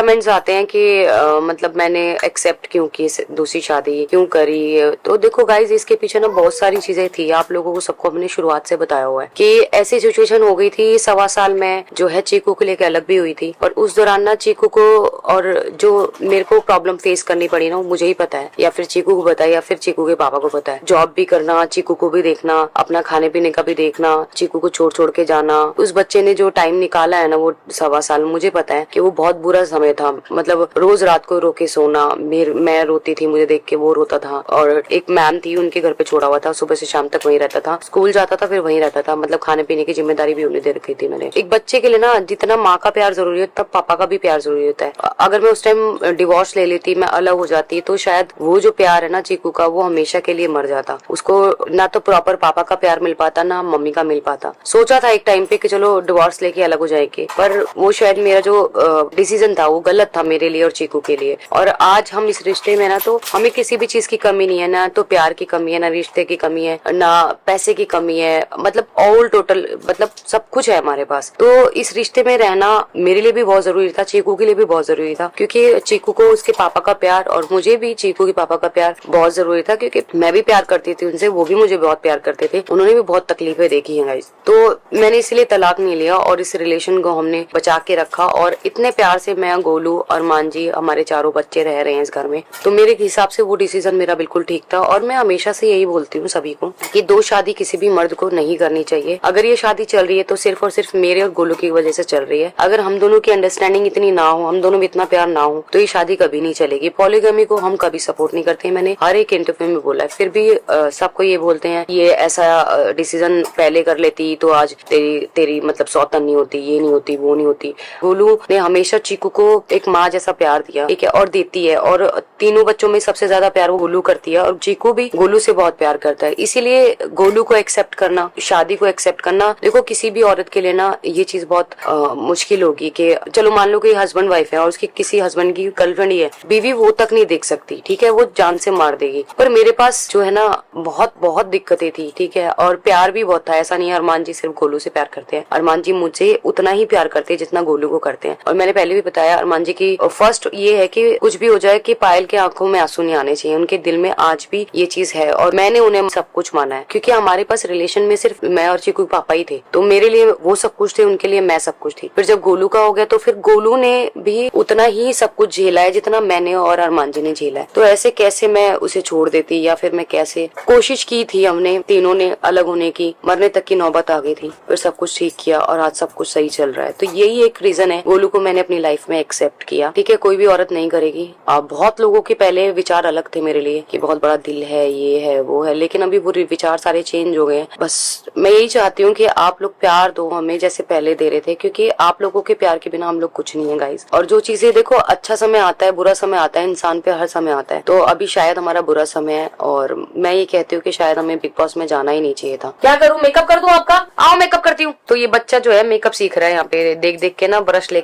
Comments आते हैं कि मतलब मैंने एक्सेप्ट क्यों की दूसरी शादी क्यों करी। तो देखो गाइज, इसके पीछे ना बहुत सारी चीजें थी। आप लोगों को सबको अपनी शुरुआत से बताया हुआ है कि ऐसी सिचुएशन हो गई थी 1.25 साल में जो है चीकू को लेकर अलग भी हुई थी, और उस दौरान ना चीकू को और जो मेरे को प्रॉब्लम फेस करनी पड़ी ना, मुझे ही पता है या फिर चीकू को पता है या फिर चीकू के पापा को पता है। जॉब भी करना, चीकू को भी देखना, अपना खाने पीने का भी देखना, चीकू को छोड़ छोड़ के जाना। उस बच्चे ने जो टाइम निकाला है ना वो 1.25 साल, मुझे पता है कि वो बहुत बुरा समय था। मतलब रोज रात को रो के सोना, मैं रोती थी मुझे देख के, वो रोता था। और एक मैम थी उनके घर पे छोड़ा हुआ था, सुबह से शाम तक वहीं रहता था, स्कूल जाता था फिर वहीं रहता था। मतलब खाने पीने की जिम्मेदारी भी उन्हें दे रखी थी मैंने। एक बच्चे के लिए ना जितना माँ का प्यार जरूरी है तब पापा का भी प्यार जरूरी होता है। अगर मैं उस टाइम डिवोर्स ले लेती, मैं अलग हो जाती, तो शायद वो जो प्यार है ना चीकू का, वो हमेशा के लिए मर जाता। उसको ना तो प्रॉपर पापा का प्यार मिल पाता ना मम्मी का मिल पाता। सोचा था एक टाइम पे कि चलो डिवोर्स लेके अलग हो जाएंगे, पर वो शायद मेरा जो डिसीजन था वो गलत था मेरे लिए और चीकू के लिए। और आज हम इस रिश्ते में ना तो हमें किसी भी चीज की कमी नहीं है, ना तो प्यार की कमी है, ना रिश्ते की कमी है, ना पैसे की कमी है। मतलब ऑल टोटल मतलब सब कुछ है हमारे पास। तो इस रिश्ते में रहना मेरे लिए भी बहुत जरूरी था, चीकू के लिए भी बहुत जरूरी था, क्योंकि चीकू को उसके पापा का प्यार और मुझे भी चीकू के पापा का प्यार बहुत जरूरी था। क्योंकि मैं भी प्यार करती थी उनसे, वो भी मुझे बहुत प्यार करते थे, उन्होंने भी बहुत तकलीफें देखी है गाइस। तो मैंने इसलिए तलाक नहीं लिया और इस रिलेशन को हमने बचा के रखा। और इतने प्यार से मैं, गोलू, अरमान जी, हमारे चारों बच्चे रह रहे हैं इस घर में। तो मेरे हिसाब से वो डिसीजन मेरा बिल्कुल ठीक था। और मैं हमेशा से यही बोलती हूँ सभी को कि 2 शादी किसी भी मर्द को नहीं करनी चाहिए। अगर ये शादी चल रही है तो सिर्फ और सिर्फ मेरे और गोलू की वजह से चल रही है। अगर हम दोनों की अंडरस्टैंडिंग इतनी ना हो, हम दोनों में इतना प्यार ना हो, तो ये शादी कभी नहीं चलेगी। पॉलीगमी को हम कभी सपोर्ट नहीं करते, मैंने हर एक इंटरव्यू में बोला है। फिर भी सबको ये बोलते हैं ये ऐसा डिसीजन पहले कर लेती तो आज तेरी मतलब सौतन नहीं होती, ये नहीं होती, वो नहीं होती। गोलू ने हमेशा चीकू को एक माँ जैसा प्यार दिया, ठीक है, और देती है। और तीनों बच्चों में सबसे ज्यादा प्यार वो गोलू करती है और चीकू भी गोलू से बहुत प्यार करता है। इसीलिए गोलू को एक्सेप्ट करना, शादी को एक्सेप्ट करना, देखो किसी भी औरत के लिए ना ये चीज बहुत मुश्किल होगी कि चलो मान लो कि हस्बैंड वाइफ है और उसकी किसी हस्बैंड की गर्लफ्रेंड ही है, बीवी वो तक नहीं देख सकती, ठीक है, वो जान से मार देगी। पर मेरे पास जो है ना बहुत बहुत दिक्कतें थी, ठीक है, और प्यार भी बहुत था। ऐसा नहीं है अरमान जी सिर्फ गोलू से प्यार करते हैं, अरमान जी मुझे उतना ही प्यार करते हैं जितना गोलू को करते हैं। और मैंने पहले भी बताया अरमान जी की फर्स्ट ये है कि कुछ भी हो जाए कि पायल के आंखों में आंसू नहीं आने चाहिए। उनके दिल में आज भी ये चीज है और मैंने उन्हें सब कुछ माना है, क्योंकि हमारे पास रिलेशन में सिर्फ मैं और चीकू पापा ही थे। तो मेरे लिए वो सब कुछ थे, उनके लिए मैं सब कुछ थी। फिर जब गोलू का हो गया तो फिर गोलू ने भी उतना ही सब कुछ झेला है जितना मैंने और अरमान जी ने झेला है। तो ऐसे कैसे मैं उसे छोड़ देती, या फिर मैं कैसे, कोशिश की थी हमने तीनों ने अलग होने की, मरने तक की नौबत आ गई थी, फिर सब कुछ ठीक किया और आज सब कुछ सही चल रहा है। तो यही एक रीजन है गोलू को मैंने अपनी लाइफ में एक्सेप्ट किया, ठीक है। कोई भी औरत नहीं करेगी। बहुत लोगों के पहले विचार अलग थे मेरे लिए कि बहुत बड़ा दिल है, ये है वो है, लेकिन अभी वो विचार सारे चेंज हो गए हैं। बस मैं यही चाहती हूँ कि आप लोग प्यार दो हमें जैसे पहले दे रहे थे, क्योंकि आप लोगों के प्यार के बिना हम लोग कुछ नहीं है गाइस। और जो चीजें देखो, अच्छा समय आता है, बुरा समय आता है, इंसान पे हर समय आता है। तो अभी शायद हमारा बुरा समय है और मैं ये कहती हूँ कि शायद हमें बिग बॉस में जाना ही नहीं चाहिए था। क्या करूँ, मेकअप कर दूं आपका? आओ मेकअप करती हूँ। तो ये बच्चा जो है मेकअप सीख रहा है यहाँ पे, देख देख के ना ब्रश ले